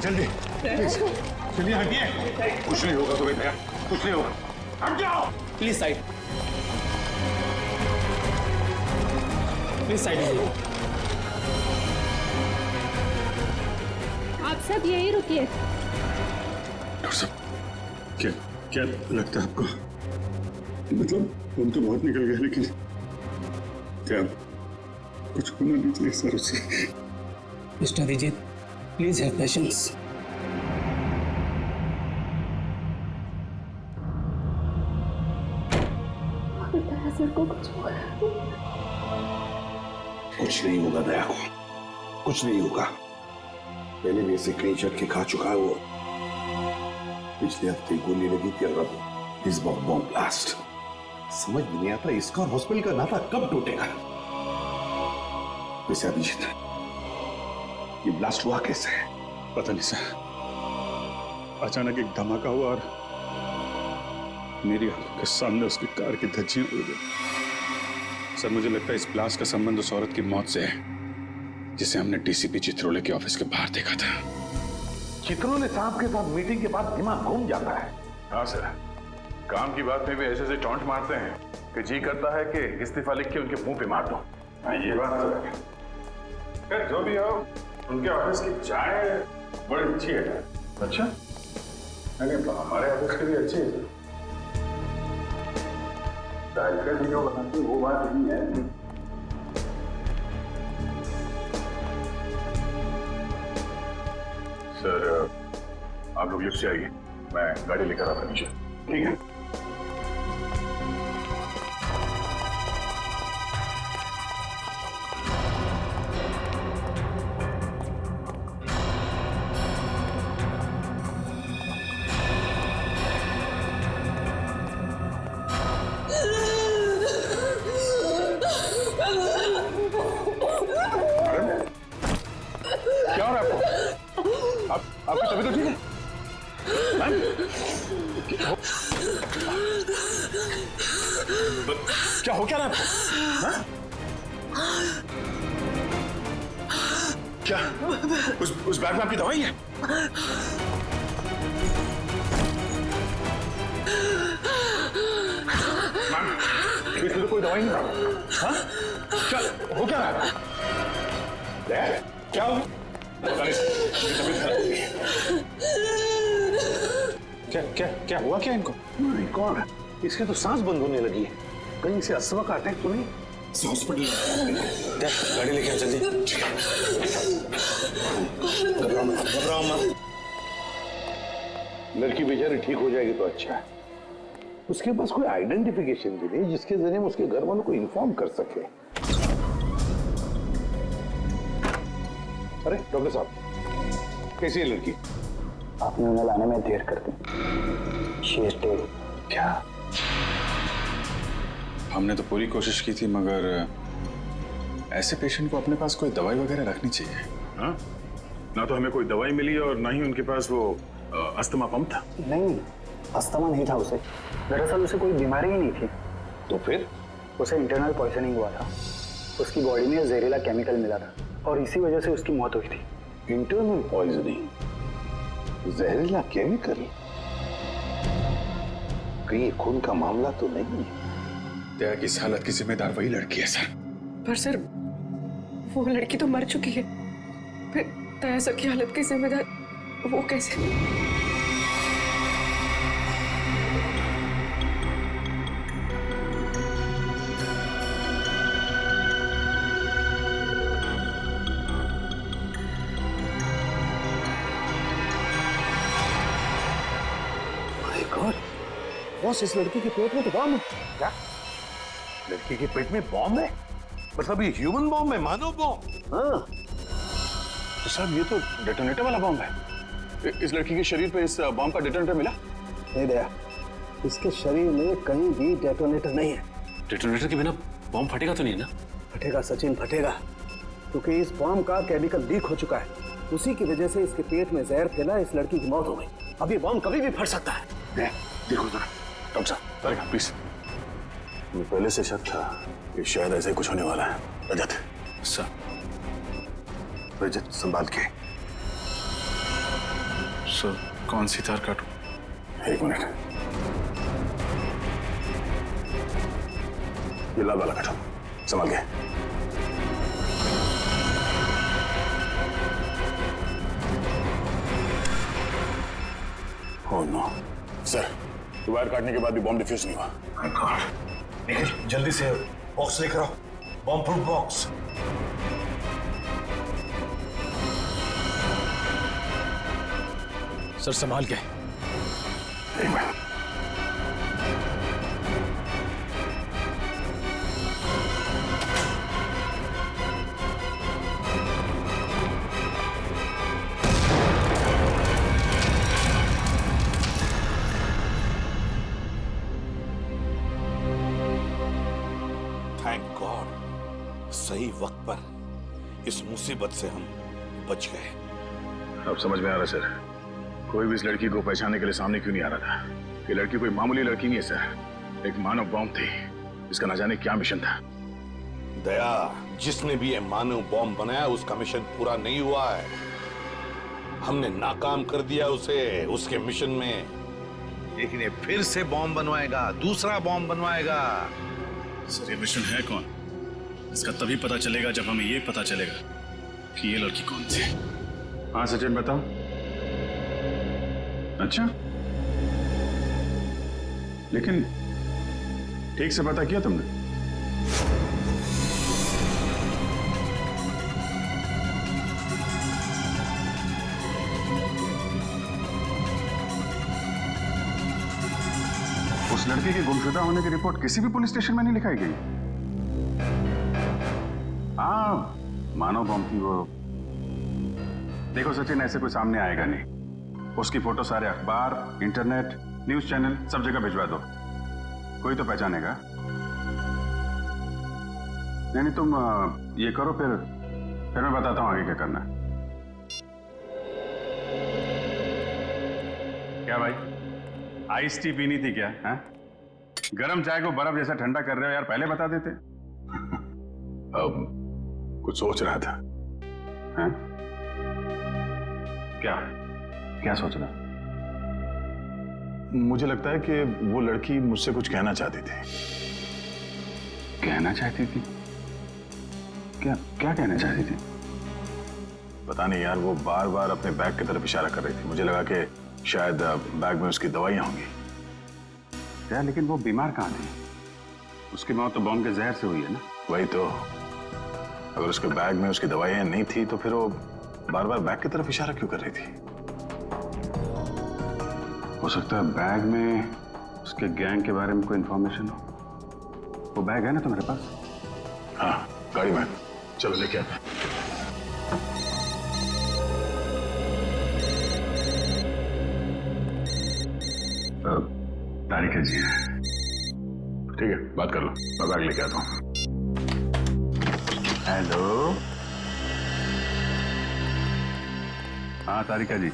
जल्दी प्लीज चलिए, हटिए। कुछ नहीं होगा तुम्हें भैया, कुछ नहीं होगा, हट जाओ प्लीज साइड, प्लीज साइड लीजिए। आप सब यही रुकिए। डॉक्टर साहब, क्या लगता है आपको? मतलब हम तो बहुत निकल गए, लेकिन क्या कुछ होना नहीं चाहिए सर उसे? Mister Vijit, please have patience. Sir को कुछ नहीं होगा दया को, कुछ नहीं होगा। पहले भी ऐसे कई झटके खा चुका है वो। पिछले हफ्ते गोली लगी थी और अब इस बार बॉम्ब ब्लास्ट। समझ में नहीं आता इसका और हॉस्पिटल का नाता कब टूटेगा। वैसे अभिजीत, ये ब्लास्ट हुआ कैसे है? पता नहीं सर, अचानक एक धमाका हुआ और मेरी आंखों के सामने उसकी कार की धज्जियां उड़ गई। सर मुझे लगता है इस ब्लास्ट का संबंध उस औरत की मौत से है जिसे हमने डीसीपी चित्रोले के ऑफिस के बाहर देखा था। चित्रोले साहब के साथ मीटिंग के बाद दिमाग घूम जाता है। हाँ सर, काम की बात में भी ऐसे टॉन्ट मारते हैं कि जी करता है कि इस्तीफा लिख के उनके मुंह पे मार दो। हाँ, ये बात तो है। खैर जो भी हो, उनके ऑफिस की चाय बड़ी अच्छी है। अच्छा? नहीं, हमारे ऑफिस की भी अच्छी है। चाय का भी जो बनाती वो बात नहीं है। सर आप लोग लिफ्ट से आइए, मैं गाड़ी लेकर आता नीचे। ठीक है। क्या हो रहा है आपको? आपकी तबीयत तो ठीक है? क्या हो क्या रहा है आपको? हाँ? क्या उस बैग में आपकी दवाई है? मैम, इसमें तो कोई दवाई नहीं है। हाँ? क्या हो क्या रहा है? क्या हो? क्या हुआ क्या इनको? नहीं, कौन है? इसके तो सांस बंद होने लगी है। कहीं से अस्थमा का अटैक तो नहीं? हॉस्पिटल गाड़ी लेके आओ जल्दी। घबराओ मत। लड़की बेचारी ठीक हो जाएगी तो अच्छा है। उसके पास कोई आइडेंटिफिकेशन भी नहीं जिसके जरिए हम उसके घर वालों को इन्फॉर्म कर सके। अरे डॉक्टर साहब, कैसी है लड़की? आपने उन्हें लाने में देर कर दी। She is dead. क्या? हमने तो पूरी कोशिश की थी, मगर ऐसे पेशेंट को अपने पास कोई दवाई वगैरह रखनी चाहिए। हाँ? ना तो हमें कोई दवाई मिली और ना ही उनके पास वो अस्थमा पंप था। नहीं, अस्थमा नहीं था उसे। दरअसल उसे कोई बीमारी ही नहीं थी। तो फिर? उसे इंटरनल पॉइजनिंग हुआ था। उसकी बॉडी में जहरीला केमिकल मिला था और इसी वजह से उसकी मौत हुई थी। Internal poisoning? जहरीला केमिकल? कहीं खून का मामला तो नहीं? दया की इस हालत की जिम्मेदार वही लड़की है सर। पर सर, वो लड़की तो मर चुकी है, फिर दया सर की हालत की जिम्मेदार वो कैसे? बॉस, इस लड़की के पेट में तो बॉम्ब है। क्या? लड़की के पेट में बॉम्ब है? मतलब ये ह्यूमन बॉम्ब है, मानव बॉम्ब? हाँ। तो साहब ये तो डेटोनेटर वाला बॉम्ब है। इस लड़की के शरीर पे इस बॉम्ब का डेटोनेटर मिला? नहीं दया, इसके शरीर में कहीं भी डेटोनेटर नहीं है। डेटोनेटर के बिना बॉम्ब फटेगा तो नहीं ना? फटेगा सचिन, फटेगा, क्योंकि इस बॉम्ब का केमिकल लीक हो चुका है। उसी की वजह से इसके पेट में जहर फैला, इस लड़की की मौत हो गई। अब ये बॉम्ब कभी भी फट सकता है। देखो जरा। डॉक्टर साहब, अरे प्लीज। मुझे पहले से शक था कि शायद ऐसे कुछ होने वाला है। रजत सर। रजत, संभाल के। कौन सी तार काटूं? एक मिनट, ये लाल वाला काटो, संभाल के। ओह नो सर, वायर काटने के बाद भी बॉम्ब डिफ्यूज नहीं हुआ। माय गॉड, निखिल जल्दी से बॉक्स लेकर आओ, बॉम्ब प्रूफ बॉक्स। सर संभाल के। एक मिनट, थैंक गॉड, सही वक्त पर इस मुसीबत से हम बच गए। अब समझ में आ रहा सर, कोई भी इस लड़की को पहचानने के लिए सामने क्यों नहीं आ रहा था। ये लड़की कोई मामूली लड़की नहीं है सर, एक मानव बॉम्ब थी, इसका न जाने क्या मिशन था। दया, जिसने भी ये मानव बॉम्ब बनाया उसका मिशन पूरा नहीं हुआ है। हमने नाकाम कर दिया उसे उसके मिशन में, लेकिन ये फिर से बॉम्ब बनवाएगा, दूसरा बॉम्ब बनवाएगा। सर ये मिशन है कौन, इसका तभी पता चलेगा जब हमें ये पता चलेगा कि ये लड़की कौन थी। हाँ सचिन बताओ। अच्छा, लेकिन ठीक से पता किया तुमने? उस लड़के के गुमशुदा होने की रिपोर्ट किसी भी पुलिस स्टेशन में नहीं लिखाई गई। हाँ, मानव बम थी वो। देखो सचिन, ऐसे कोई सामने आएगा नहीं। उसकी फोटो सारे अखबार, इंटरनेट, न्यूज चैनल सब जगह भिजवा दो, कोई तो पहचानेगा। नहीं तुम ये करो, फिर मैं बताता हूँ आगे क्या करना है। क्या भाई, आइस टी पीनी थी क्या? हाँ, गरम चाय को बर्फ जैसा ठंडा कर रहे हो यार, पहले बता देते। अब कुछ सोच रहा था। हाँ? क्या क्या सोच रहा? मुझे लगता है कि वो लड़की मुझसे कुछ कहना चाहती थी। कहना चाहती थी? क्या क्या कहना चाहती थी? पता नहीं यार, वो बार बार अपने बैग की तरफ इशारा कर रही थी। मुझे लगा कि शायद बैग में उसकी दवाइयां होंगी। यार लेकिन वो बीमार कहाँ थी? उसकी मौत तो बॉम्ब के जहर से हुई है ना। वही तो, अगर उसके बैग में उसकी दवाइयां नहीं थी तो फिर वो बार बार बैग की तरफ इशारा क्यों कर रही थी? हो सकता है बैग में उसके गैंग के बारे में कोई इंफॉर्मेशन हो। वो बैग है ना तुम्हारे पास? हाँ, गाड़ी में। चलो लेके आते हैं। तारिका जी है। ठीक है, बात कर लो, मैं बैग लेके आता हूँ। हेलो, हाँ तारिका जी।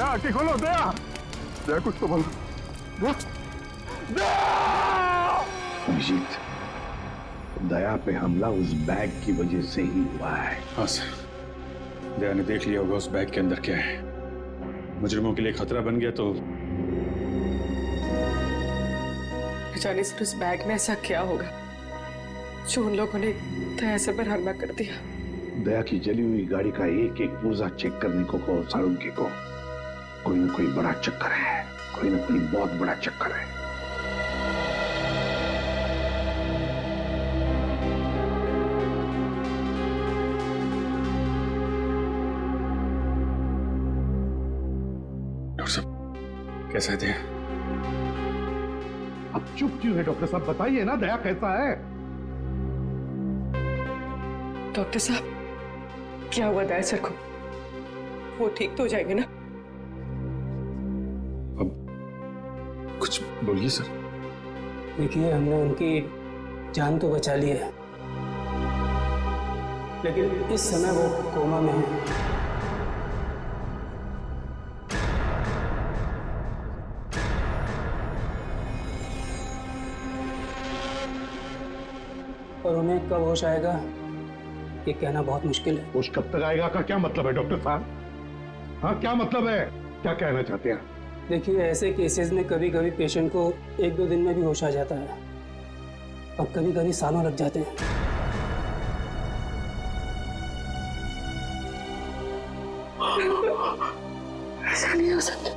आंखें खोलो, दया, दया कुछ तो बोलो। अभिजीत, दया पे हमला उस बैग की वजह से ही हुआ है। हाँ सर, दया ने देख लिया होगा उस बैग के अंदर क्या है। मुजरिमों के लिए खतरा बन गया तो जाने सर उस बैग में ऐसा क्या होगा जो उन लोगों ने दया से पर हमला कर दिया। दया की जली हुई गाड़ी का एक एक पुर्जा चेक करने को कहो साळुंखे को। कोई ना कोई बड़ा चक्कर है, कोई ना कोई बहुत बड़ा चक्कर है। कैसे थे? अब चुप क्यों है डॉक्टर साहब? बताइए ना, दया कैसा है? डॉक्टर साहब, क्या हुआ दया सर को? वो ठीक तो हो जाएंगे ना? अब कुछ बोलिए सर। देखिए, हमने उनकी जान तो बचा ली है, लेकिन इस समय वो कोमा में है। और उन्हें कब होश आएगा ये कहना बहुत मुश्किल है। होश कब तक आएगा का क्या मतलब है डॉक्टर साहब? हाँ, क्या मतलब है? क्या कहना चाहते हैं? देखिए, ऐसे केसेस में कभी कभी पेशेंट को 1-2 दिन में भी होश आ जाता है, और कभी कभी सालों लग जाते हैं। ऐसा नहीं हो सकता,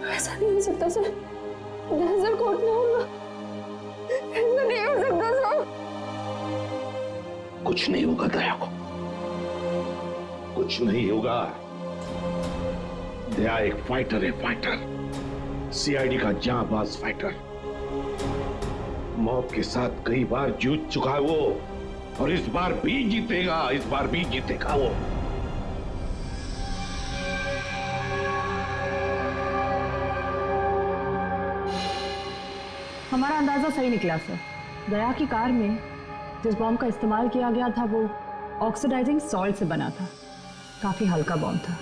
ऐसा नहीं हो सकता सर। सर को उठना होगा, ऐसा नहीं हो सकता सर। कुछ नहीं होगा दया को, कुछ नहीं होगा। दया एक फाइटर है, फाइटर, सीआईडी का जांबाज फाइटर। मौत के साथ कई बार जूझ चुका है वो, और इस बार भी जीतेगा, इस बार भी जीतेगा वो। हमारा अंदाजा सही निकला सर। दया की कार में जिस बॉम्ब का इस्तेमाल किया गया था वो ऑक्सीडाइजिंग सॉल्ट से बना था। काफी हल्का बॉम्ब था।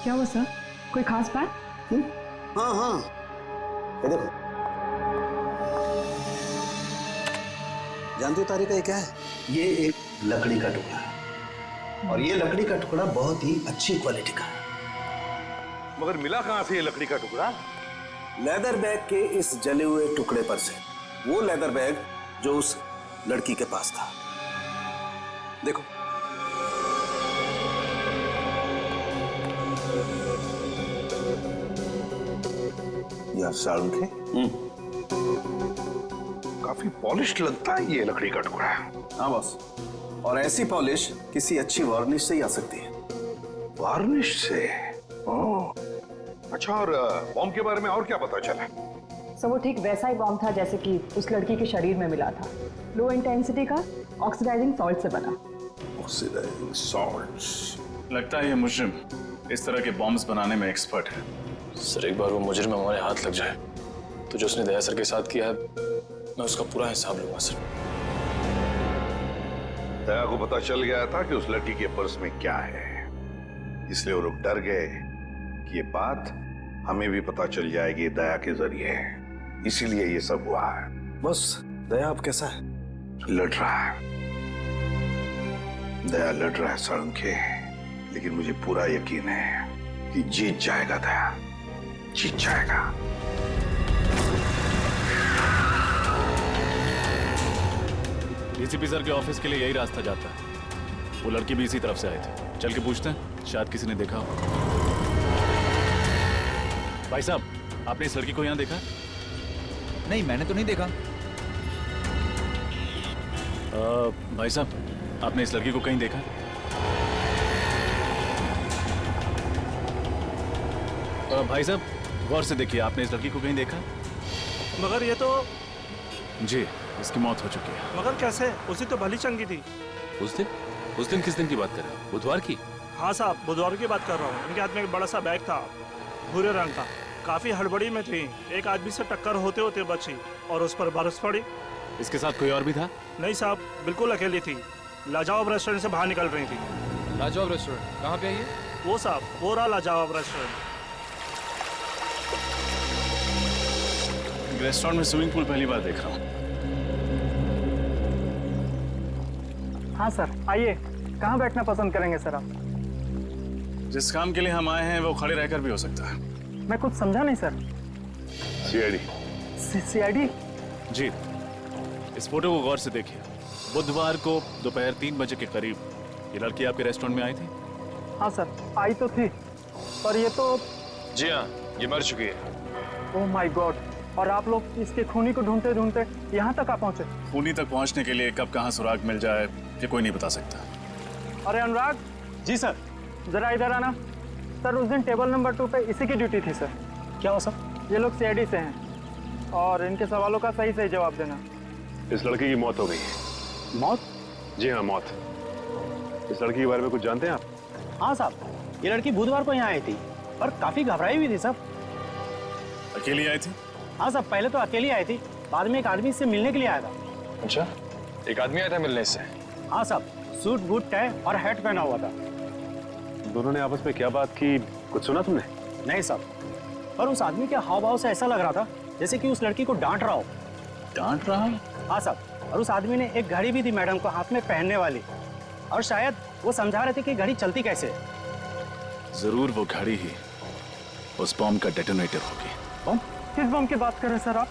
क्या हुआ सर? कोई खास बात? हाँ हाँ, ये देखो। जानते हो तारिका, ये क्या है? ये एक लकड़ी का टुकड़ा है, और ये लकड़ी का टुकड़ा बहुत ही अच्छी क्वालिटी का है। मगर मिला कहां से ये लकड़ी का टुकड़ा? लेदर बैग के इस जले हुए टुकड़े पर से। वो लेदर बैग जो उस लड़की के पास था। देखो, यह सालुंखे काफी पॉलिश लगता है ये लकड़ी का टुकड़ा। हाँ बॉस, और ऐसी पॉलिश किसी अच्छी वार्निश से ही आ सकती है। वार्निश से? ओह, अच्छा। और बॉम्ब के बारे में और क्या पता चला? सर वो ठीक वैसा ही बॉम्ब था जैसे कि उस लड़की के शरीर में मिला था। लो इंटेंसिटी का ऑक्सीडाइजिंग सॉल्ट से बना। Oxidising salt. लगता है ये मुजरिम इस तरह के बॉम्ब्स बनाने में एक्सपर्ट है। सर, एक बार वो मुजरिम हमारे हाथ लग जाए तो जो उसने दया सर के साथ किया है मैं उसका पूरा हिसाब लूंगा सर। दया को पता चल गया था कि उस लड़की के पर्स में क्या है, इसलिए वो लोग डर गए कि ये बात हमें भी पता चल जाएगी दया के जरिए, इसीलिए ये सब हुआ है। बस दया अब कैसा है? लड़ रहा है, दया लड़ रहा है सालुंखे, लेकिन मुझे पूरा यकीन है कि जीत जाएगा दया, जीत जाएगा। डीसीपी सर के ऑफिस के लिए यही रास्ता जाता है। वो लड़की भी इसी तरफ से आई थी। चल के पूछते हैं, शायद किसी ने देखा हो। भाई साहब, आपने इस लड़की को यहाँ देखा? नहीं, मैंने तो नहीं देखा। भाई साहब, आपने इस लड़की को कहीं देखा? भाई साहब, गौर से देखिए, आपने इस लड़की को कहीं देखा? मगर ये तो जी, इसकी मौत हो चुकी है। मगर कैसे? उसी तो भली चंगी थी। उस दिन किस दिन की बात कर रहे हो? बुधवार की? हाँ साहब, बुधवार की बात कर रहा हूँ। इनके हाथ में एक बड़ा सा बैग था, भूरे रंग का। काफी हड़बड़ी में थी, एक आदमी से टक्कर होते होते बची और उस पर बरस पड़ी। इसके साथ कोई और भी था? नहीं साहब, बिल्कुल अकेली थी। लाजवाब रेस्टोरेंट से बाहर निकल रही थी। लाजवाब रेस्टोरेंट कहाँ पे है ये? वो साहब, वो रहा लाजवाब रेस्टोरेंट। रेस्टोरेंट में स्विमिंग पूल पहली बार देख रहा हूँ। हाँ सर, आइए। कहाँ बैठना पसंद करेंगे सर आप? जिस काम के लिए हम आए हैं वो खड़े रहकर भी हो सकता है। मैं कुछ समझा नहीं सर। सीआईडी? सीआईडी? जी, इस फोटो को गौर से देखिए। बुधवार को दोपहर 3 बजे के करीब ये लड़की आपके रेस्टोरेंट में आई थी? हाँ सर, आई तो थी, पर ये तो... जी हाँ, ये मर चुकी है। Oh my God! और आप लोग इसके खूनी को ढूंढते ढूंढते यहाँ तक आ पहुंचे? खूनी तक पहुंचने के लिए कब कहाँ सुराग मिल जाए ये कोई नहीं बता सकता। अरे अनुराग। जी सर। जरा इधर आना। सर उस दिन टेबल नंबर 2 पे इसी की ड्यूटी थी सर। क्या हो सर? ये लोग सीआईडी से हैं और इनके सवालों का सही सही जवाब देना। इस लड़की की मौत हो गई। मौत? जी हाँ, मौत। इस लड़की के बारे में कुछ जानते हैं आप? हाँ साहब, ये लड़की बुधवार को यहाँ आई थी और काफी घबराई हुई थी साहब। अकेली आई थी? हाँ साहब, पहले तो अकेली आई थी, बाद में एक आदमी इससे मिलने के लिए आया था। अच्छा, एक आदमी आया था मिलने से? हाँ साहब, सूट बूट टाई और हैट पहना हुआ था। दोनों ने आपस में क्या बात की, कुछ सुना तुमने? नहीं साहब, पर उस आदमी के हाव भाव से ऐसा लग रहा था जैसे कि उस लड़की को डांट रहा हो। डांट रहा? हाँ साहब, और उस आदमी ने एक घड़ी भी दी मैडम को हाथ में पहनने वाली, और शायद वो समझा रहे थे कि घड़ी चलती कैसे है। जरूर वो घड़ी ही उस बॉम्ब का डेटोनेटर होगी। बम? किस बम की बात कर रहे हैं सर आप?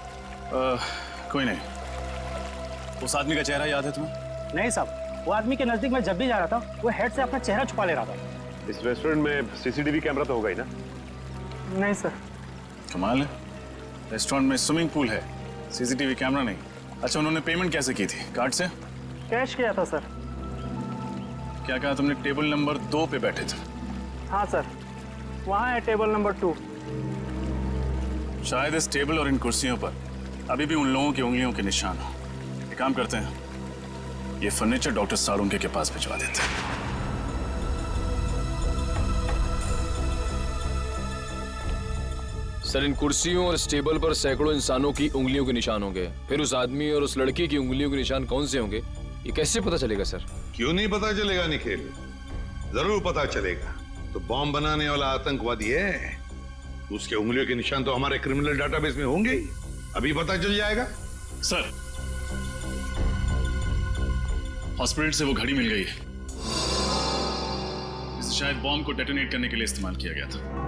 कोई नहीं। उस आदमी का चेहरा याद है तुम्हें? नहीं साहब, वो आदमी के नजदीक मैं जब भी जा रहा था वो हेड से अपना चेहरा छुपा ले रहा था। इस रेस्टोरेंट में सीसीटीवी कैमरा तो होगा ही ना? नहीं सर। कमाल है, रेस्टोरेंट में स्विमिंग पूल है, सीसीटीवी कैमरा नहीं। अच्छा, उन्होंने पेमेंट कैसे की थी? कार्ड से? कैश किया था सर। क्या कहा तुमने? टेबल नंबर 2 पे बैठे थे? हाँ सर, वहाँ है टेबल नंबर 2। शायद इस टेबल और इन कुर्सियों पर अभी भी उन लोगों की उंगलियों के निशान हो। एक काम करते हैं, ये फर्नीचर डॉक्टर साळुंके के पास भिजवा देते हैं। सर, इन कुर्सियों और इस टेबल पर सैकड़ों इंसानों की उंगलियों के निशान होंगे, फिर उस आदमी और उस लड़की की उंगलियों के निशान कौन से होंगे, ये कैसे पता चलेगा सर? क्यों नहीं पता चलेगा निखिल, जरूर पता चलेगा। तो बॉम्ब बनाने वाला आतंकवादी है, उसके उंगलियों के निशान तो हमारे क्रिमिनल डाटाबेस में होंगे ही, अभी पता चल जाएगा। सर, हॉस्पिटल से वो घड़ी मिल गई है, इसे शायद बॉम्ब को डेटोनेट करने के लिए इस्तेमाल किया गया था।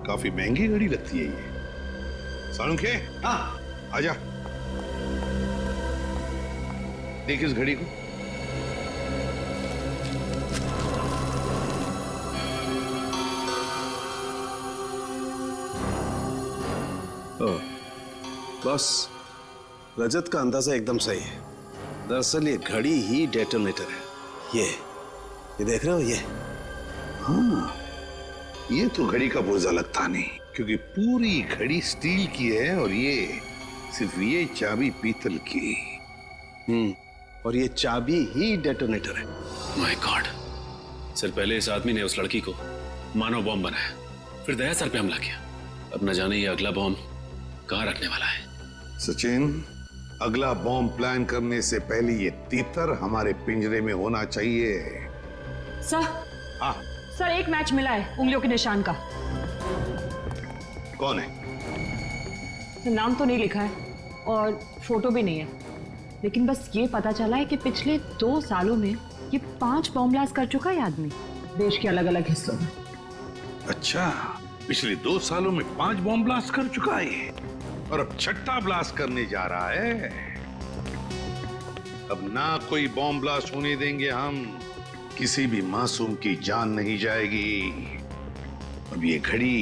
काफी महंगी घड़ी लगती है ये। साळुंके, हाँ आजा, देख इस घड़ी को। बस रजत का अंदाजा एकदम सही है। दरअसल ये घड़ी ही डेटोनेटर है। ये देख रहे हो? ये हाँ, ये तो घड़ी का पुर्जा लगता नहीं, क्योंकि पूरी घड़ी स्टील की है और ये सिर्फ ये चाबी पीतल की। और ये चाबी ही डेटोनेटर है। My God. सर, पहले इस आदमी ने उस लड़की को मानव बॉम्ब बनाया, फिर दया सर पे हमला किया। अब न जाने ये अगला बॉम्ब कहाँ रखने वाला है। सचिन, अगला बॉम्ब प्लान करने से पहले ये तीतर हमारे पिंजरे में होना चाहिए। सर, हाँ सर एक मैच मिला है उंगलियों के निशान का। कौन है? नाम तो नहीं लिखा है और फोटो भी नहीं है, लेकिन बस ये पता चला है कि पिछले 2 सालों में ये 5 बॉम्ब ब्लास्ट कर चुका है आदमी, देश के अलग अलग हिस्सों में। अच्छा, पिछले 2 सालों में 5 बॉम्ब ब्लास्ट कर चुका है और अब 6ठा ब्लास्ट करने जा रहा है। अब ना कोई बॉम्ब ब्लास्ट होने देंगे हम, किसी भी मासूम की जान नहीं जाएगी। अब ये घड़ी,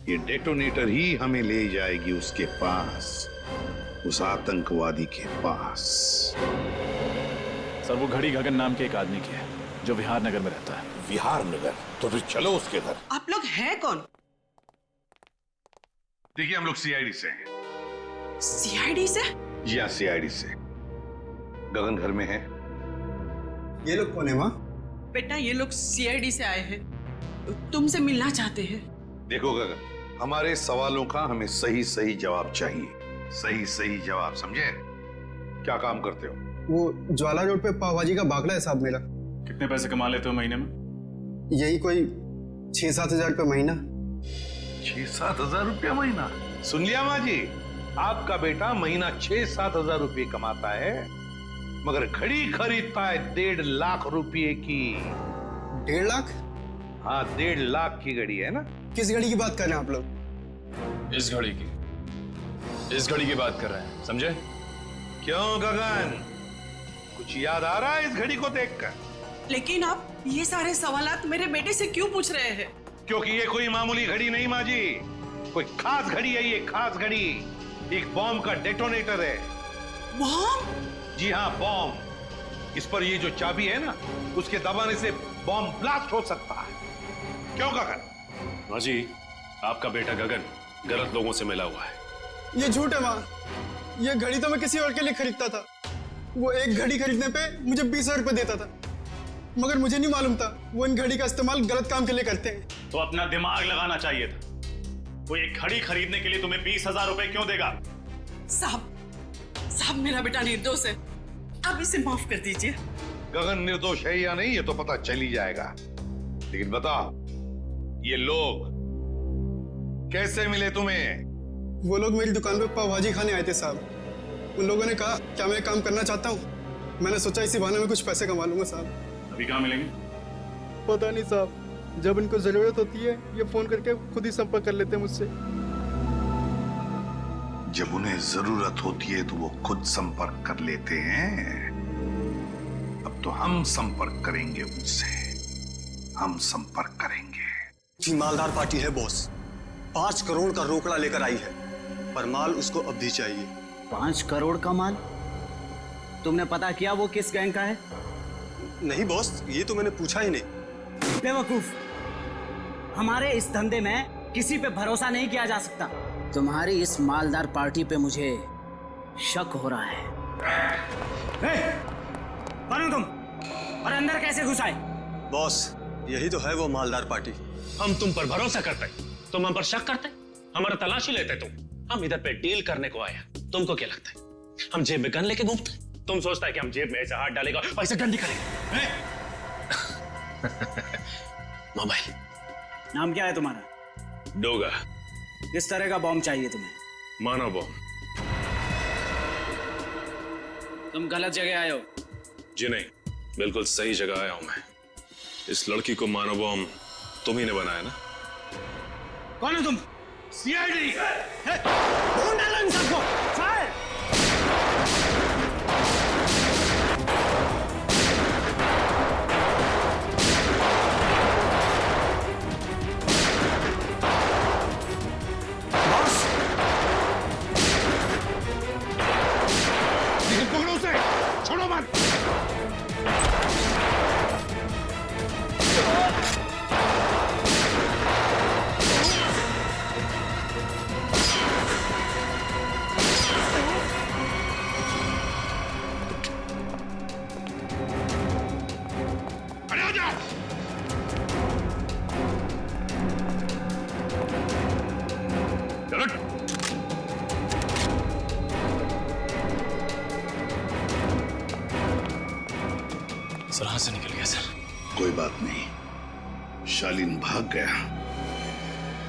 ये डेटोनेटर ही हमें ले जाएगी उसके पास, उस आतंकवादी के पास। सर, वो घड़ी गगन नाम के एक आदमी की है जो विहार नगर में रहता है। विहार नगर? तो फिर चलो उसके घर। आप लोग हैं कौन? देखिए, हम लोग सीआईडी से हैं। सीआईडी से? जी हाँ, सीआईडी से। गगन घर में है। ये लोग कौन है माँ? बेटा, ये लोग सीआईडी से आए हैं, तुमसे मिलना चाहते हैं। देखो गगन, हमारे सवालों का हमें सही सही जवाब चाहिए। सही सही जवाब, समझे? क्या काम करते हो? वो ज्वाला रोड पे पाव भाजी का बागड़ा है साहब मेरा। कितने पैसे कमा लेते हो महीने में? यही कोई 6-7 हजार रुपये महीना। 6-7 हजार रुपया महीना? सुन लिया माँ जी, आपका बेटा महीना 6-7 हजार रुपये कमाता है, मगर घड़ी खरीदता है 1.5 लाख रुपये की। 1.5 लाख? हाँ, 1.5 लाख की घड़ी है ना। किस घड़ी की बात कर रहे हैं आप लोग? इस घड़ी की, इस घड़ी की बात कर रहे हैं, समझे? क्यों गगन, कुछ याद आ रहा है इस घड़ी को देखकर? लेकिन आप ये सारे सवालात मेरे बेटे से क्यों पूछ रहे हैं? क्योंकि ये कोई मामूली घड़ी नहीं माँ जी, कोई खास घड़ी है। ये खास घड़ी एक बॉम्ब का डेटोनेटर है। बॉम्ब? जी हाँ, बॉम्ब। इस पर ये जो चाबी है ना, उसके दबाने से बॉम्ब ब्लास्ट हो सकता है। क्यों गगन? माँ जी, आपका बेटा गगन गलत लोगों से मिला हुआ है। ये झूठ है माँ। ये घड़ी तो मैं किसी और के लिए खरीदता था। वो एक घड़ी खरीदने पे मुझे 20,000 रुपए देता था, मगर मुझे नहीं मालूम था वो इन घड़ी का इस्तेमाल गलत काम के लिए करते हैं। तो अपना दिमाग लगाना चाहिए था। वो एक घड़ी खरीदने के लिए तुम्हें 20,000 रुपए क्यों देगा? साहब मेरा बेटा निर्दोष है, आप इसे माफ कर दीजिए। गगन निर्दोष है या नहीं ये तो पता चल ही जाएगा, लेकिन बताओ ये लोग कैसे मिले तुम्हें? वो लोग मेरी दुकान पे पाव भाजी खाने आए थे साहब। उन लोगों ने कहा क्या मैं काम करना चाहता हूँ। मैंने सोचा इसी बहाने में कुछ पैसे कमा लूंगा साहब। अभी कहाँ मिलेंगे? पता नहीं साहब, जब इनको जरूरत होती है ये फोन करके खुद ही संपर्क कर लेते हैं मुझसे। जब उन्हें जरूरत होती है तो वो खुद संपर्क कर लेते हैं। अब तो हम संपर्क करेंगे उनसे, हम संपर्क करेंगे। जी मालदार पार्टी है बॉस, 5 करोड़ का रोकड़ा लेकर आई है, पर माल उसको अब भी चाहिए। 5 करोड़ का माल? तुमने पता किया वो किस गैंग का है? नहीं बॉस, ये तो मैंने पूछा ही नहीं। बेवकूफ, हमारे इस धंधे में किसी पे भरोसा नहीं किया जा सकता। तुम्हारी इस मालदार पार्टी पे मुझे शक हो रहा है। कौन हो तुम और अंदर कैसे घुस आए? बॉस, यही तो है वो मालदार पार्टी। हम तुम पर भरोसा करते, तुम हम पर शक करते, हमारा तलाशी लेते तुम। हम इधर पे डील करने को आया, तुमको क्या लगता है हम जेब में गन लेके घूमते? तुम सोचता है कि हम जेब में ऐसे हाथ डालेगा और ऐसे डंडी करेंगे? मोबाइल। नाम क्या है तुम्हारा? डोगा। किस तरह का बॉम्ब चाहिए तुम्हें? मानव बॉम्ब। तुम गलत जगह आए हो। जी नहीं, बिल्कुल सही जगह आया हूं मैं। इस लड़की को मानव बॉम्ब तुम ही ने बनाया ना? कौन हो तुम? सीआईडी। ढूंढ डालो इन सबको। फायर! पकड़ो उसे, छोड़ो मत। सर हाथ से निकल गया सर। कोई बात नहीं, शालीन भाग गया,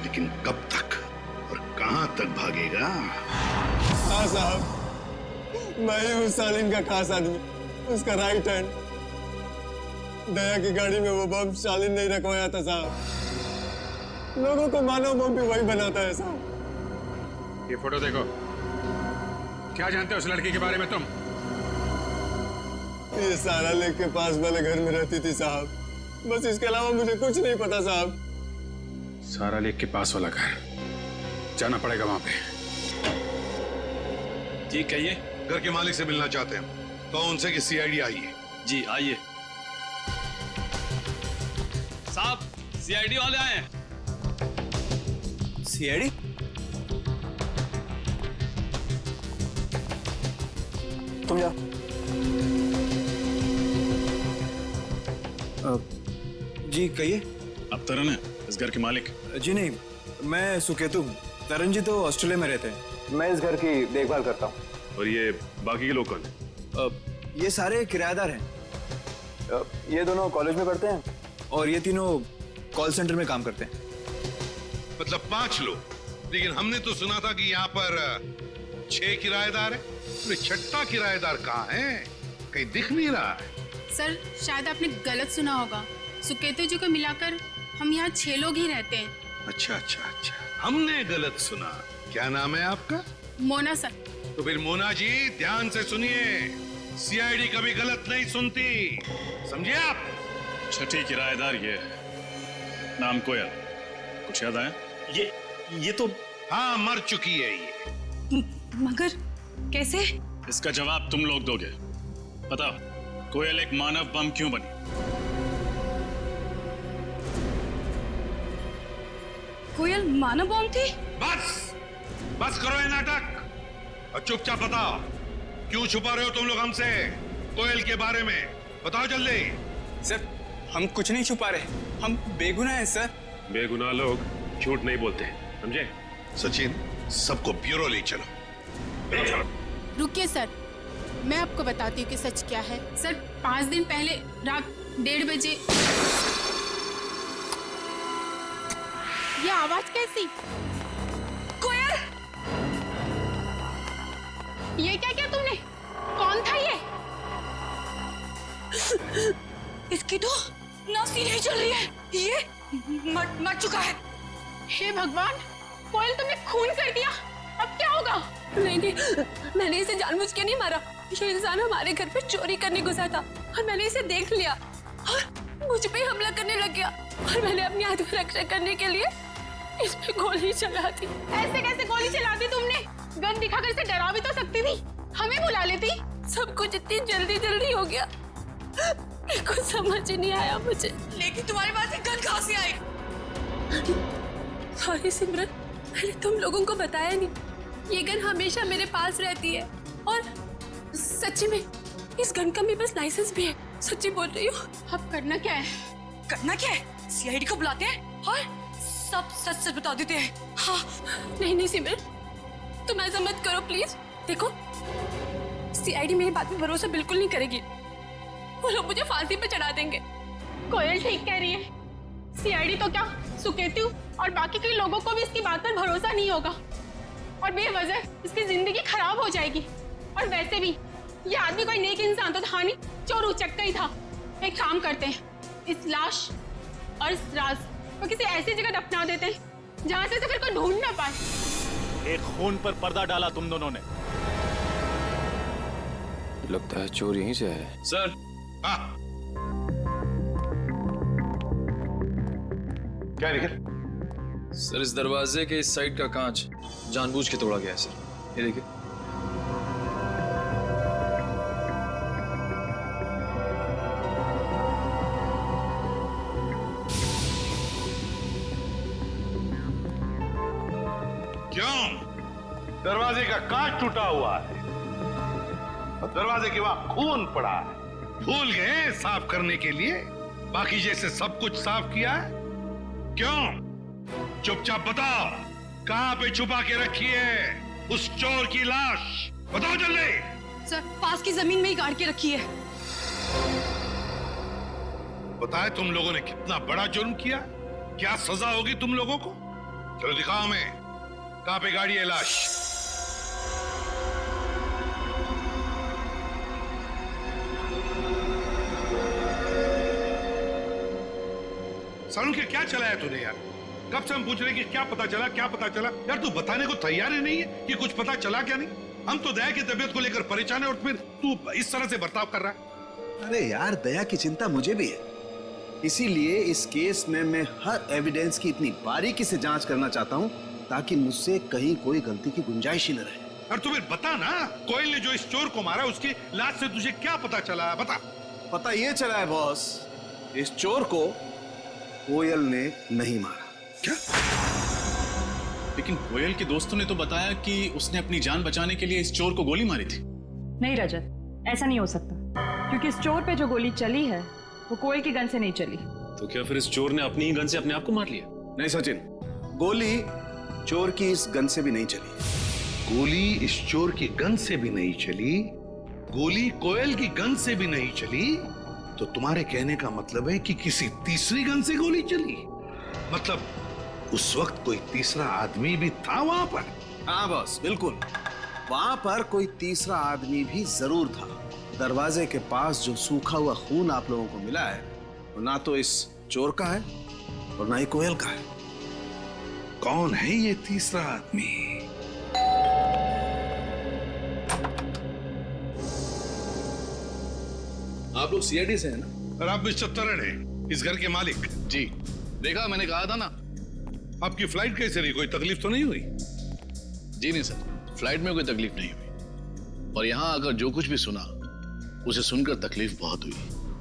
लेकिन कब तक और कहां तक भागेगा? हाँ साहब, मैं ही हूँ शालीन का खास आदमी, उसका राइट हैंड। दया की गाड़ी में वो बम शालीन नहीं रखवाया था साहब। लोगों को मानव बम भी वही बनाता है साहब। ये फोटो देखो। क्या जानते हो उस लड़की के बारे में तुम? ये सारा लेक के पास वाले घर में रहती थी साहब, बस इसके अलावा मुझे कुछ नहीं पता साहब। सारा लेक के पास वाला घर, जाना पड़ेगा वहां पे। ठीक कहिए। घर के मालिक से मिलना चाहते हैं तो उनसे कि सीआईडी आई है। जी आइए। साहब, सीआईडी वाले आए हैं। सीआईडी? तुम जा। जी कहिए। अब तरन है इस घर के मालिक? जी नहीं, मैं सुकेतु हूँ। तरन जी तो ऑस्ट्रेलिया में रहते हैं। मैं इस घर की देखभाल करता हूँ। और ये बाकी के लोग कौन हैं? ये सारे किराएदार हैं। ये दोनों कॉलेज में पढ़ते हैं और ये तीनों कॉल सेंटर में काम करते हैं। मतलब 5 लोग, लेकिन हमने तो सुना था कि यहाँ पर 6 किराएदार हैं। तो छठा किराएदार कहाँ है? कहीं दिख नहीं रहा है। सर शायद आपने गलत सुना होगा। सुकेतु जी को मिलाकर हम यहाँ 6 लोग ही रहते हैं। अच्छा अच्छा अच्छा, हमने गलत सुना। क्या नाम है आपका? मोना सर। तो फिर मोना जी ध्यान से सुनिए, सीआईडी कभी गलत नहीं सुनती, समझिए आप? छठी किराएदार ये नाम कोयल, कुछ याद आया? ये तो हाँ, मर चुकी है ये। मगर कैसे? इसका जवाब तुम लोग दोगे। बताओ कोयल एक मानव बम क्यों बनी? कोयल मानव बम थी? बस करो ये नाटक और चुपचाप बताओ, क्यों छुपा रहे हो तुम लोग हमसे कोयल के बारे में? बताओ जल्दी। सर, हम कुछ नहीं छुपा रहे, हम बेगुनाह हैं सर। बेगुनाह लोग झूठ नहीं बोलते, समझे? सचिन, सबको ब्यूरो ले चलो। रुकिए सर, मैं आपको बताती हूँ कि सच क्या है। सर, 5 दिन पहले रात 1:30 बजे ये आवाज कैसी? कोयल! ये क्या किया तुमने? कौन था ये? इसकी तो नासी नहीं चल रही है, ये मर चुका है। हे भगवान, कोयल तुमने खून कर दिया, अब क्या होगा? नहीं, मैंने इसे जानबूझ के नहीं मारा। ये इंसान हमारे घर पे चोरी करने घुसा था और मैंने इसे देख लिया और मुझ पे हमला करने लग गया और मैंने अपनी आत्मरक्षा करने के लिए इस पे गोली चला दी। ऐसे कैसे गोली चला दी तुमने? गन दिखाकर इसे डरा भी तो सकती थी, हमें बुला लेती। सब कुछ इतनी जल्दी हो गया, कुछ समझ ही नहीं आया मुझे। लेकिन तुम्हारे पास एक गन कहाँ से आई? सॉरी सिमरन, मैंने तुम लोगों को बताया नहीं। ये गन हमेशा मेरे पास रहती है और सच्ची में इस गन का मेरे पास लाइसेंस भी है, सच्ची बोल रही हूँ। अब करना क्या है? करना क्या है? सीआईडी को बुलाते हैं और सब सच बता देते हैं। हाँ। नहीं सिमरन, तुम ऐसा मत करो प्लीज। देखो, सीआईडी मेरी बात में भरोसा बिल्कुल नहीं करेगी, वो लोग मुझे फांसी पे चढ़ा देंगे। कोयल ठीक कह रही है, सीआईडी तो क्या, सुकेतु और बाकी कई लोगों को भी इसकी बात पर भरोसा नहीं होगा और बेवजह इसकी जिंदगी खराब हो जाएगी। और वैसे भी ये आदमी कोई नेक इंसान तो था नहीं, चोर उचक्का ही था। एक काम करते हैं, इस लाश और इस राज को किसी ऐसी जगह दफना देते हैं जहां से फिर कोई ढूंढ ना पाए। एक खून पर पर्दा डाला तुम दोनों ने। लगता है चोर यहीं से है। सर। हाँ। क्या निकल? सर, इस दरवाजे के इस साइड का कांच जानबूझ के तोड़ा गया है सर, ये देखिए। क्यों? दरवाजे का कांच टूटा हुआ है और दरवाजे के वहां खून पड़ा है। भूल गए साफ करने के लिए? बाकी जैसे सब कुछ साफ किया है? क्यों? चुपचाप बताओ, कहां पे छुपा के रखी है उस चोर की लाश? बताओ जल्दी। सर, पास की जमीन में ही गाड़ के रखी है। बताए तुम लोगों ने कितना बड़ा जुर्म किया, क्या सजा होगी तुम लोगों को? चलो दिखाओ हमें, कहां पे गाड़ी है लाश? सालू के क्या चलाया तूने यार? कब से हम पूछ रहे कि क्या पता चला, क्या पता चला? यार तू बताने को तैयार ही नहीं है कि कुछ पता चला क्या नहीं। हम तो दया की तबीयत को लेकर परेशान है और फिर तू इस तरह से बर्ताव कर रहा है। अरे यार, दया की चिंता मुझे भी है, इसीलिए इस केस में मैं हर एविडेंस की इतनी बारीकी से जांच करना चाहता हूं ताकि मुझसे कहीं कोई गलती की गुंजाइश ही न रहे। और तुम्हें बता ना, कोयल ने जो इस चोर को मारा उसकी लाश से तुझे क्या पता चला? बता। पता ये चला है बॉस, इस चोर को कोयल ने नहीं मारा। क्या? लेकिन कोयल के दोस्तों ने तो बताया कि उसने अपनी जान बचाने के लिए इस चोर को गोली मारी थी। नहीं रजत, ऐसा नहीं हो सकता, क्योंकि इस चोर पे जो गोली चली है वो कोयल की गन से नहीं चली। तो क्या फिर इस चोर ने अपनी ही गन से अपने आप को मार लिया? नहीं सचिन, गोली चोर की इस गन से भी नहीं चली। गोली इस चोर की गन से भी नहीं चली, गोली कोयल की गन से भी नहीं चली, तो तुम्हारे कहने का मतलब है कि किसी तीसरी गन से गोली चली? मतलब उस वक्त कोई तीसरा आदमी भी था वहां पर? हाँ बॉस, बिल्कुल, वहां पर कोई तीसरा आदमी भी जरूर था। दरवाजे के पास जो सूखा हुआ खून आप लोगों को मिला है वो ना तो इस चोर का है और ना ही कोयल का है। कौन है ये तीसरा आदमी? आप लोग सीआईडी से हैं ना? और आप मिस्टर तरन हैं, इस घर के मालिक? जी, देखा, मैंने कहा था ना। आपकी फ्लाइट कैसे रही? कोई तकलीफ तो नहीं हुई? जी नहीं सर, फ्लाइट में कोई तकलीफ नहीं हुई, और यहाँ आकर जो कुछ भी सुना उसे सुनकर तकलीफ बहुत हुई।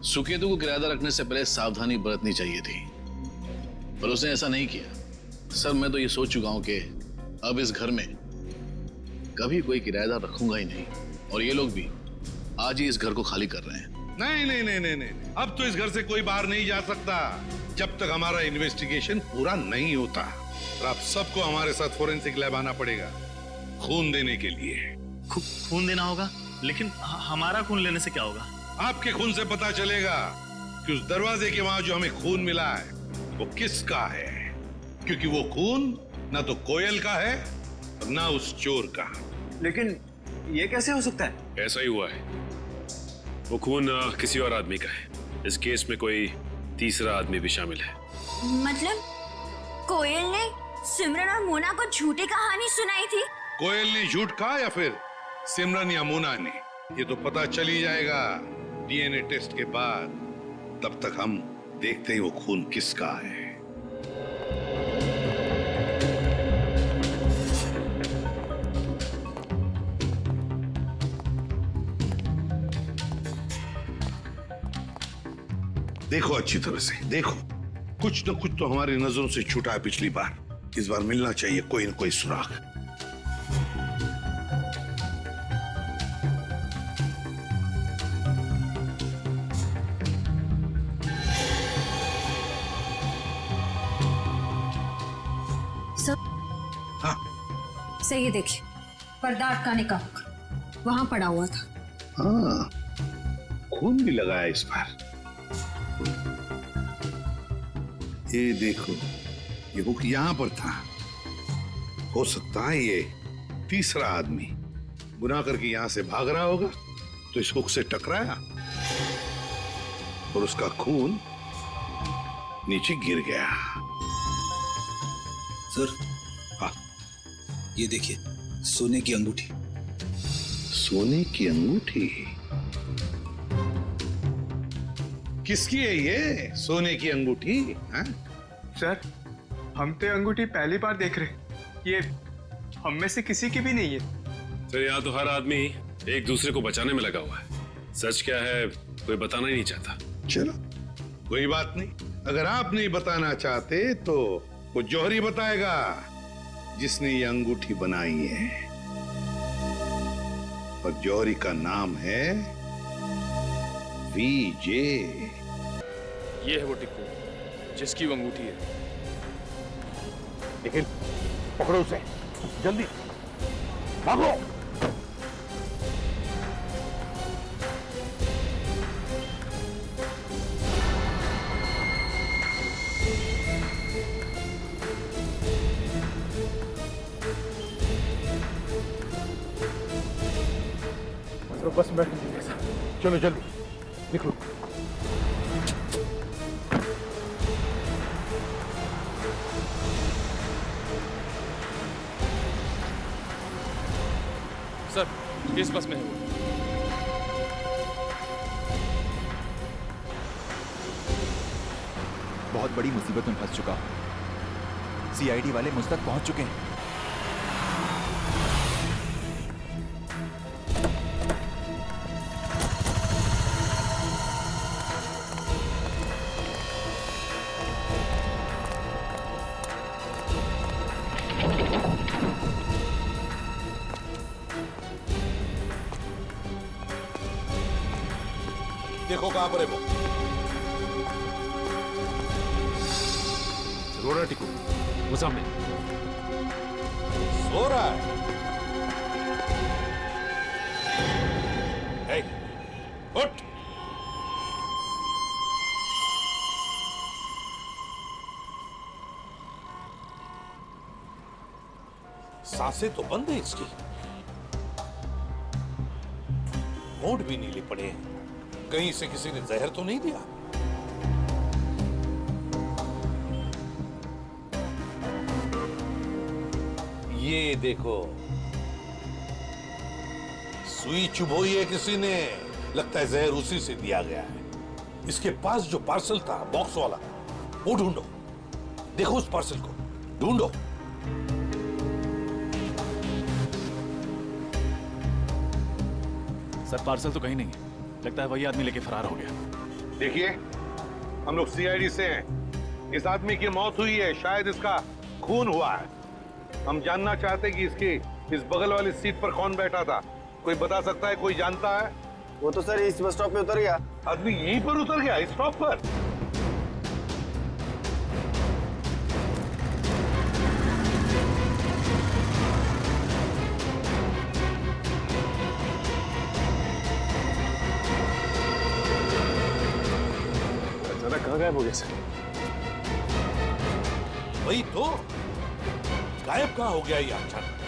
सुकेतु को किराएदार रखने से पहले सावधानी बरतनी चाहिए थी, पर उसने ऐसा नहीं किया। सर, मैं तो ये सोच चुका हूं कि अब इस घर में कभी कोई किराएदार रखूंगा ही नहीं, और ये लोग भी आज ही इस घर को खाली कर रहे हैं। नहीं नहीं नहीं नहीं नहीं, अब तो इस घर से कोई बाहर नहीं जा सकता जब तक हमारा इन्वेस्टिगेशन पूरा नहीं होता। और आप सबको हमारे साथ फोरेंसिक लैब आना पड़ेगा खून देने के लिए। खून देना होगा? लेकिन हमारा खून लेने से क्या होगा? आपके खून से पता चलेगा कि उस दरवाजे के वहां जो हमें खून मिला है वो किसका है, क्योंकि वो खून ना तो कोयल का है और ना उस चोर का। लेकिन ये कैसे हो सकता है? ऐसा ही हुआ है, वो खून किसी और आदमी का है। इस केस में कोई तीसरा आदमी भी शामिल है। मतलब कोयल ने सिमरन और मोना को झूठी कहानी सुनाई थी? कोयल ने झूठ कहा या फिर सिमरन या मोना ने, ये तो पता चल ही जाएगा डीएनए टेस्ट के बाद। तब तक हम देखते हैं वो खून किसका है। देखो अच्छी तरह से देखो, कुछ न कुछ तो हमारी नजरों से छूटा है पिछली बार। इस बार मिलना चाहिए कोई न कोई सुराग। हाँ। सही है, देखिए पर्दा अटकाने का वहां पड़ा हुआ था। हाँ, खून भी लगाया इस बार। ये देखो, ये हुक यहां पर था। हो सकता है ये तीसरा आदमी गुनाह करके यहां से भाग रहा होगा, तो इस हुक से टकराया और उसका खून नीचे गिर गया। सर, हाँ, ये देखिए सोने की अंगूठी। सोने की अंगूठी? किसकी है ये सोने की अंगूठी? हाँ? सर, हम तो अंगूठी पहली बार देख रहे, ये हम में से किसी की भी नहीं है। सर, यहाँ तो हर आदमी एक दूसरे को बचाने में लगा हुआ है। सच क्या है कोई बताना ही नहीं चाहता। चलो कोई बात नहीं, अगर आप नहीं बताना चाहते तो वो जौहरी बताएगा जिसने ये अंगूठी बनाई है। और जौहरी का नाम है वीजे। ये है वो टिक्कू जिसकी वो अंगूठी है। निखिल, पकड़ो उसे, जल्दी भागो। तो बस बैठ लीजिए, चलो जल्दी निकलो। सर, किस बस में है वो? बहुत बड़ी मुसीबत में फंस चुका हूं। सीआईडी वाले मुझ तक पहुंच चुके हैं। देखो कहां पर है वो। रो रहा टिकू, वो सामने सो रहा है। hey, उठ। सांसें तो बंद है इसकी, होंठ भी नीले पड़े हैं। कहीं से किसी ने जहर तो नहीं दिया? ये देखो, सुई चुभोई है किसी ने, लगता है जहर उसी से दिया गया है। इसके पास जो पार्सल था बॉक्स वाला, वो ढूंढो। देखो उस पार्सल को ढूंढो। सर, पार्सल तो कहीं नहीं है। लगता है वही आदमी लेके फरार हो गया। देखिए, हम लोग सीआईडी से हैं। इस आदमी की मौत हुई है, शायद इसका खून हुआ है। हम जानना चाहते हैं कि इसकी इस बगल वाली सीट पर कौन बैठा था। कोई बता सकता है? कोई जानता है? वो तो सर इस बस स्टॉप पे उतर गया। आदमी यहीं पर उतर गया, इस स्टॉप पर? अचानक कहाँ गायब हो गया सर? वही तो, गायब कहाँ हो गया ये अचानक?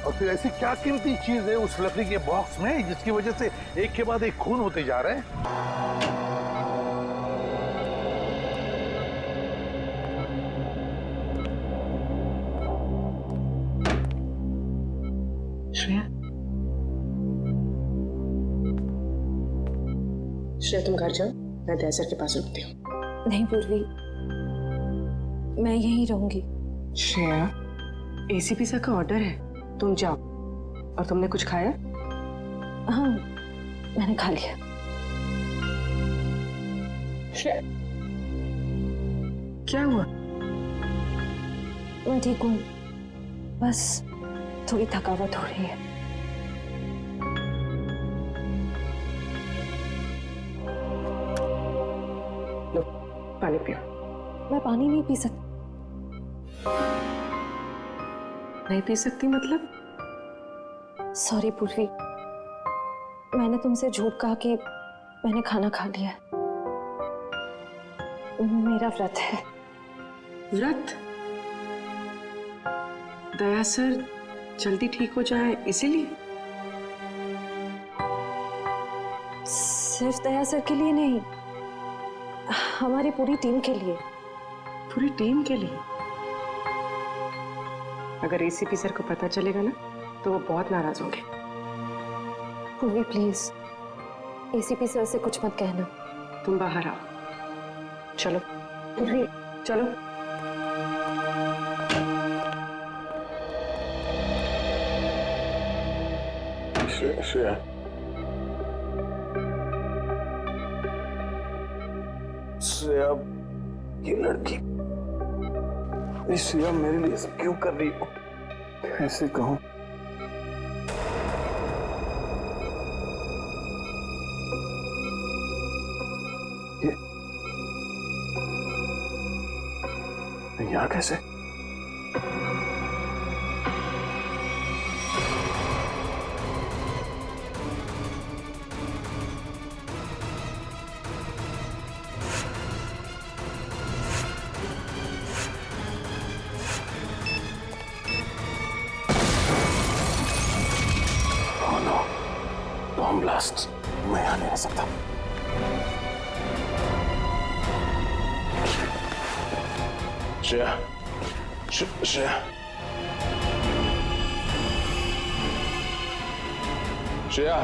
और फिर ऐसी क्या कीमती चीज है उस लकड़ी के बॉक्स में जिसकी वजह से एक के बाद एक खून होते जा रहे हैं? श्रेया, श्रेया तुम घर जाओ, मैं दया सर के पास रुकती हूँ। नहीं पूर्वी, मैं यहीं रहूंगी। श्रेया, एसीपी सर का ऑर्डर है, तुम जाओ। और तुमने कुछ खाया? हाँ, मैंने खा लिया। श्रेया, क्या हुआ? मैं ठीक हूँ, बस थोड़ी थकावट हो रही है। लो, पानी पियो। मैं पानी नहीं पी सकती। नहीं पी सकती मतलब? सॉरी पूर्वी, मैंने तुमसे झूठ कहा कि मैंने खाना खा लिया। मेरा व्रत है। व्रत? दया सर जल्दी ठीक हो जाए इसीलिए? सिर्फ दया सर के लिए नहीं, हमारी पूरी टीम के लिए। पूरी टीम के लिए? अगर एसीपी सर को पता चलेगा ना तो वो बहुत नाराज होंगे। पूर्वी प्लीज, एसीपी सर से कुछ मत कहना। तुम बाहर आओ। चलो पूर्वी, चलो। श्रेया, श्रेया, ये लड़की, श्रेया मेरे लिए सब क्यों कर रही हो? ऐसे कहूं? यहाँ कैसे? बॉम्ब ब्लास्ट, मैं यहाँ नहीं रह सकता। श्रेया, श्रेया, श्रेया,